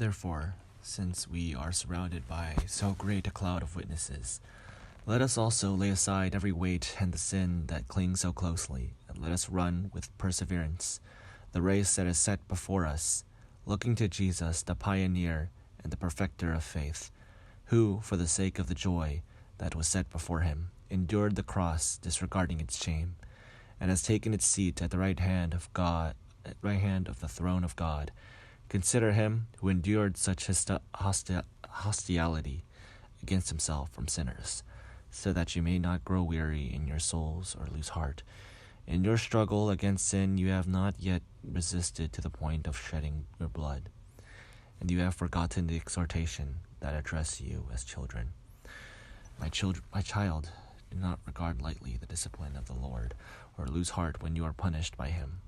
Therefore, since we are surrounded by so great a cloud of witnesses, let us also lay aside every weight and the sin that clings so closely, and let us run with perseverance the race that is set before us, looking to Jesus, the pioneer and the perfecter of faith, who, for the sake of the joy that was set before him, endured the cross, disregarding its shame, and has taken its seat at the right hand of the throne of God. Consider him who endured such hostility against himself from sinners, so that you may not grow weary in your souls or lose heart. In your struggle against sin, you have not yet resisted to the point of shedding your blood, and you have forgotten the exhortation that address you as children. My child, do not regard lightly the discipline of the Lord, or lose heart when you are punished by him.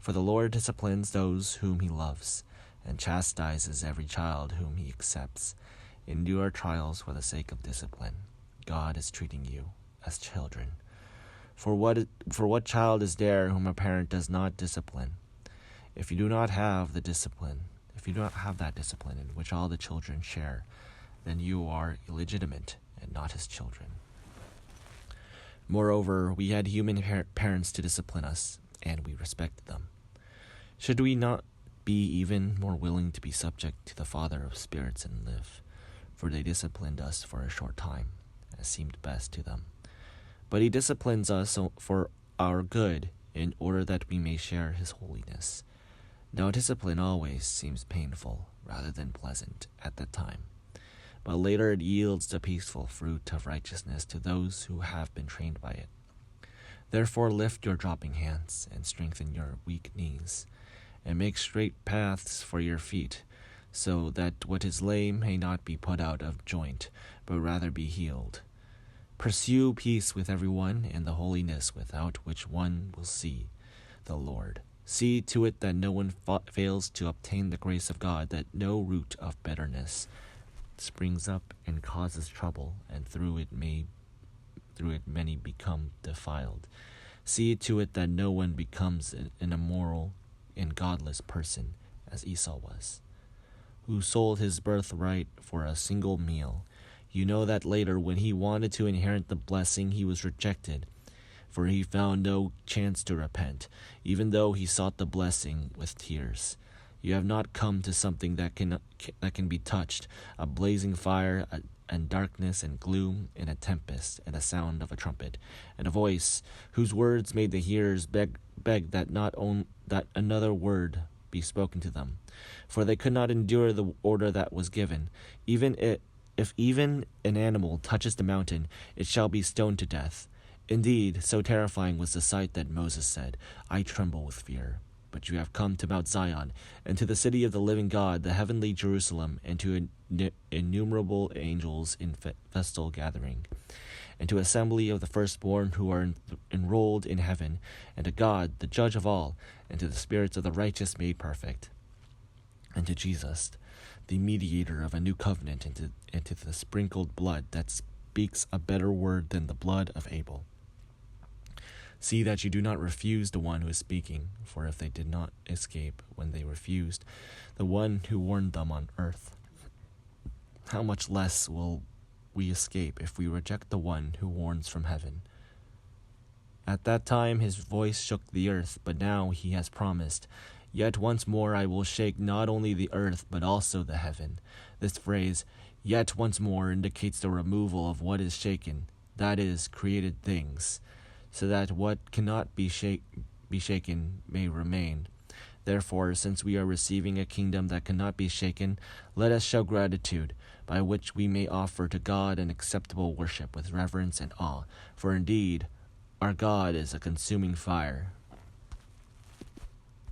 For the Lord disciplines those whom he loves, and chastises every child whom he accepts. Endure trials for the sake of discipline. God is treating you as children. For what child is there whom a parent does not discipline? If you do not have that discipline in which all the children share, then you are illegitimate and not his children. Moreover, we had human parents to discipline us, and we respected them. Should we not be even more willing to be subject to the Father of spirits and live? For they disciplined us for a short time, as seemed best to them. But he disciplines us for our good, in order that we may share his holiness. Now discipline always seems painful, rather than pleasant, at that time. But later it yields the peaceful fruit of righteousness to those who have been trained by it. Therefore lift your dropping hands, and strengthen your weak knees, and make straight paths for your feet, so that what is lame may not be put out of joint, but rather be healed. Pursue peace with everyone and the holiness without which one will see the Lord. See to it that no one fails to obtain the grace of God, that no root of bitterness springs up and causes trouble, and through it many become defiled. See to it that no one becomes an immoral and godless person, as Esau was, who sold his birthright for a single meal. You know that later, when he wanted to inherit the blessing, he was rejected, for he found no chance to repent, even though he sought the blessing with tears. You have not come to something that can be touched, a blazing fire, and darkness and gloom, and a tempest, and the sound of a trumpet, and a voice whose words made the hearers beg that another word be spoken to them, for they could not endure the order that was given. If even an animal touches the mountain, it shall be stoned to death. Indeed, so terrifying was the sight that Moses said, I tremble with fear. But you have come to Mount Zion, and to the city of the living God, the heavenly Jerusalem, and to innumerable angels in festal gathering, and to assembly of the firstborn who are enrolled in heaven, and to God, the judge of all, and to the spirits of the righteous made perfect, and to Jesus, the mediator of a new covenant, and to the sprinkled blood that speaks a better word than the blood of Abel. See that you do not refuse the one who is speaking, for if they did not escape when they refused the one who warned them on earth, how much less will we escape if we reject the one who warns from heaven? At that time his voice shook the earth, but now he has promised, Yet once more I will shake not only the earth, but also the heaven. This phrase, yet once more, indicates the removal of what is shaken, that is, created things, so that what cannot be shaken may remain. Therefore, since we are receiving a kingdom that cannot be shaken, let us show gratitude, by which we may offer to God an acceptable worship with reverence and awe. For indeed, our God is a consuming fire,